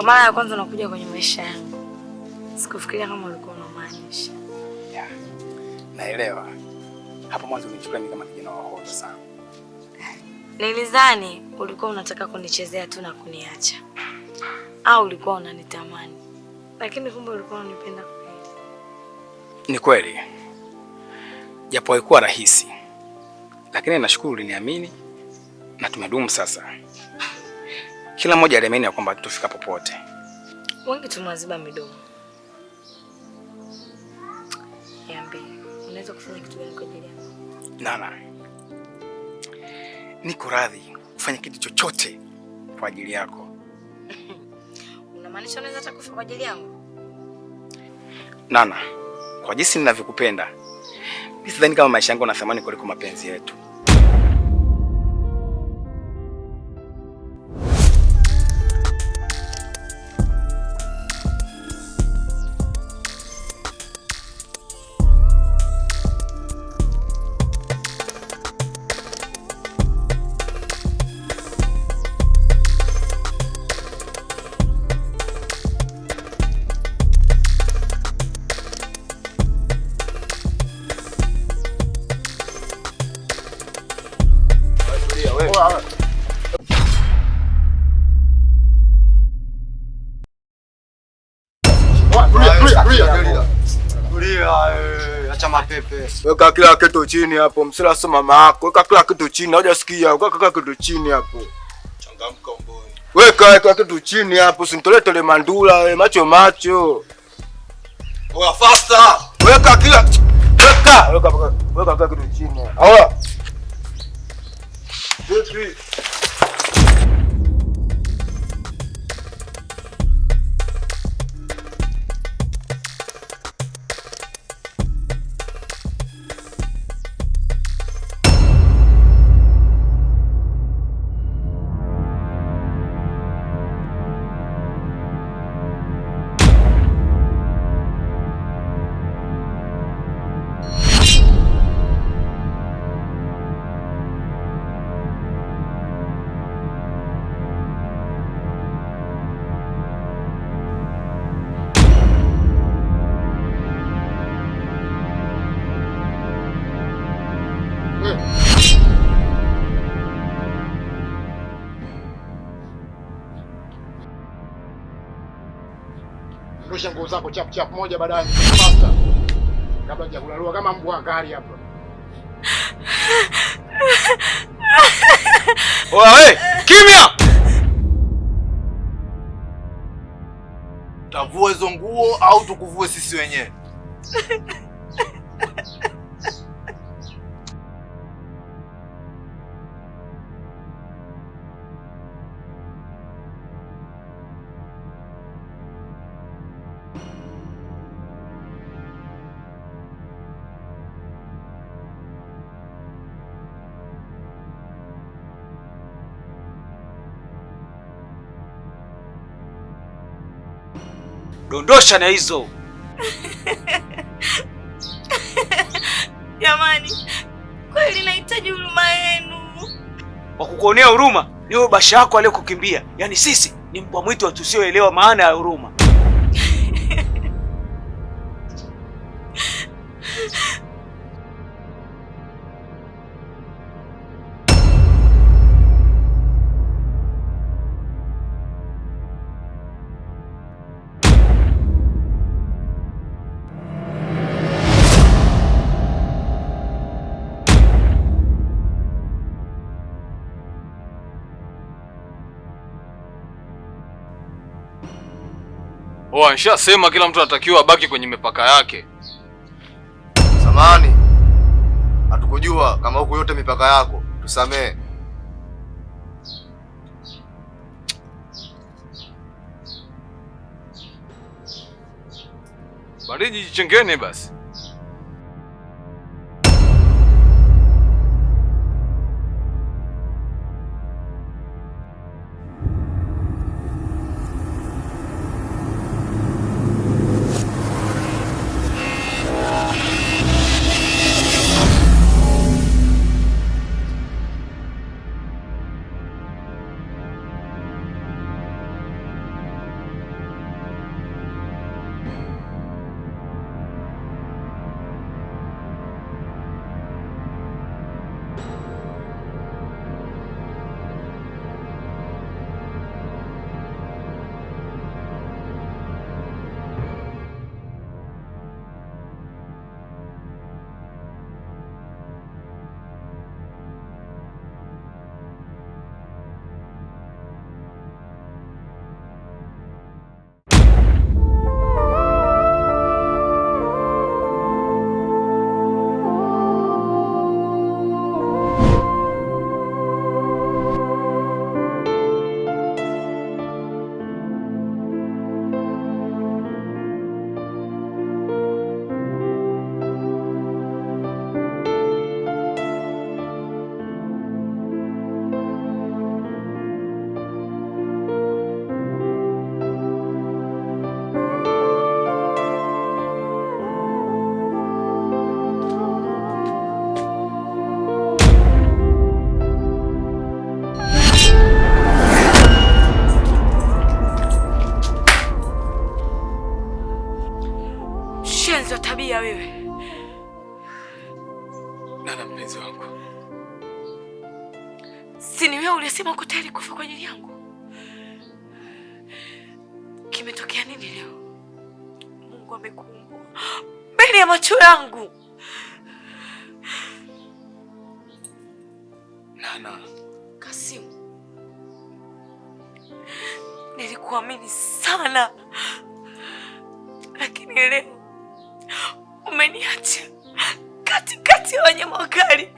mara ya kwanza unakuja kwenye maisha yangu. Sikufikiria kama ulikuwa unamaanisha. Yeah. Naelewa. Hapo mwanzo unichukua mimi kama kijana wa hovyo sana. Nilizani ulikuwa unataka kunichezea tu na kuniacha. Au ulikuwa unanitamani. Lakini kumbe ulikuwa unanipenda kweli. Ni kweli. Japo haikuwa rahisi. Lakini nashukuru uliniamini na tumedumu sasa. Kila mmoja aliamini ya kwamba tutafika popote. Wengi tumewaziba midomo. Niambie, unaweza kufanya kitu gani kwa ajili yangu? Nana. Niko radhi kufanya kitu chochote kwa ajili yako. Unamaanisha unaweza hata kufa kwa ajili yangu? Nana, kwa jinsi ninavyokupenda, mimi sidhani kama maisha yangu na thamani kuliko mapenzi yetu. Acha mapepe. Weka kila kitu chini hapo, msela soma mama yako. Weka kila kitu chini, hujasikia? Weka kila kitu chini hapo. Changamka mboni. Weka kitu chini hapo, usinitoletele mandula wewe, macho. Oya faster. Weka kila kitu chini. Hawa. Vipi? Ndosha nguo zako chap moja baadaye faster. Kabla hujakulalua kama mbwa gari hapa. Oya wewe, kimya! Tavua hizo nguo au tukuvue sisi wenyewe? Dondosha na hizo. Jamani, kweli nahitaji huruma yenu. Wa kukuonea huruma ni wewe basha yako aliyokukimbia. Yaani sisi ni mbwa mwitu tusioelewa maana ya huruma. Nishasema kila mtu anatakiwa abaki kwenye mipaka yake. Samahani. Hatukujua kama huko yote mipaka yako. Tusamee. Baridi jichengene basi. tayari kufa kwa ajili yangu? Kimetokea nini leo? Mungu amekumbwa mbele ya macho yangu. Nana. Kasimu, nilikuamini sana, lakini leo umeniacha katikati ya wanyama wakali.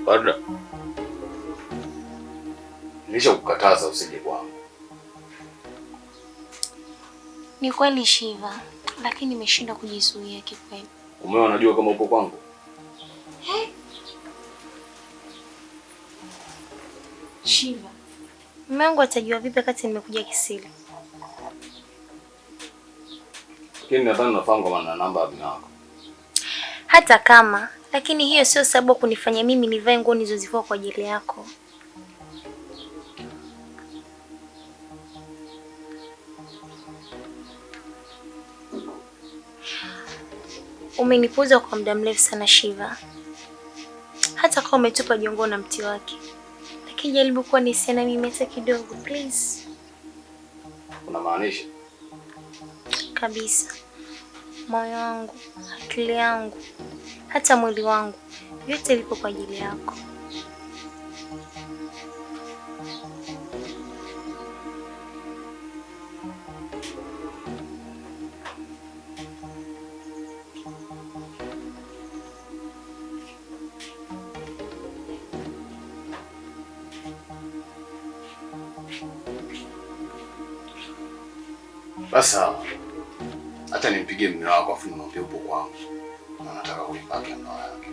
Barda, nilisha kukataza usije kwangu. Ni kweli Shiva, lakini nimeshindwa kujizuia kikweli. Umeo anajua kama upo kwangu? Shiva, mume wangu atajua vipi kati nimekuja kisiri? Lakini nadhani unafahamu kama na namba ya bina wako. Hata kama, lakini hiyo sio sababu kunifanya mimi nivae nguo nilizozivua kwa ajili yako. Umenipuuza kwa muda mrefu sana Shiva. Hata kama umetupa jongo na mti wake, lakini jaribu kuwa nisiana mimi hata kidogo, please. Unamaanisha? Kabisa. Moyo wangu, akili yangu, hata mwili wangu, yote vipo kwa ajili yako. Basa, hata nimpigie mume wako afu nimwambie upo kwangu. Na nataka kuipaka ndoa yake.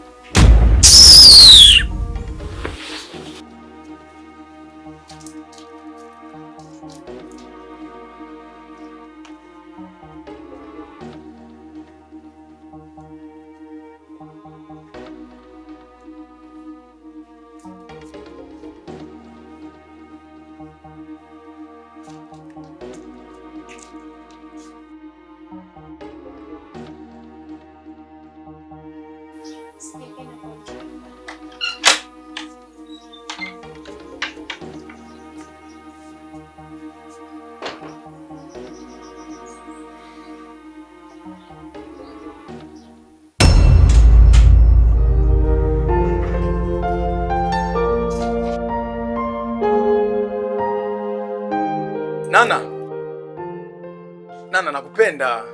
Nana, nakupenda.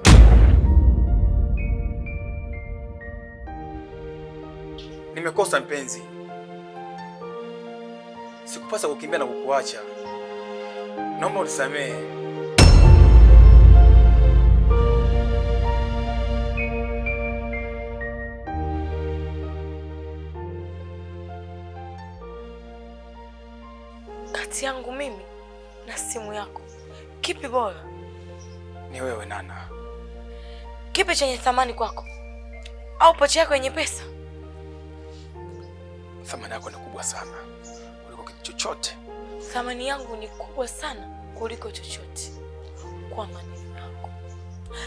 Nimekosa mpenzi. sikupasa kukimbia na kukuacha. Naomba unisamehe. Kati yangu mimi na simu yako, kipi bora? Ni wewe Nana. Kipi chenye thamani kwako? Au pochi yako yenye pesa? Thamani yako ni kubwa sana kuliko kitu chochote. Thamani yangu ni kubwa sana kuliko chochote kwa maneno yako.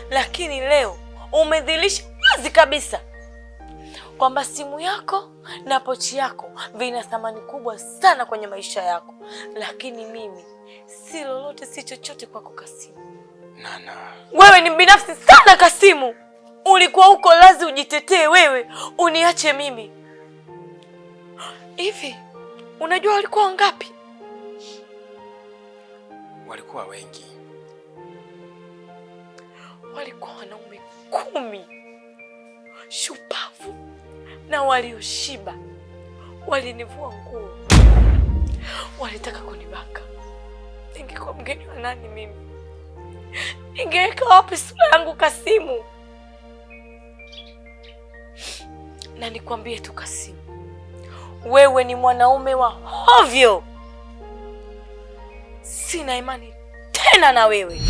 Lakini leo umedhihirisha wazi kabisa kwamba simu yako na pochi yako vina thamani kubwa sana kwenye maisha yako. Lakini mimi si lolote, si chochote kwako Kasimu. Nana, wewe ni binafsi sana Kasimu. Ulikuwa uko lazi ujitetee wewe, uniache mimi. Hivi unajua walikuwa wangapi? Walikuwa wengi. Walikuwa wanaume 10 shupavu na walioshiba. Walinivua nguo, walitaka kunibaka. Ningekuwa mgeni wa nani mimi? Ningeweka wapi sura yangu Kasimu? Na nikwambie tu Kasimu, wewe ni mwanaume wa hovyo. Sina imani tena na wewe.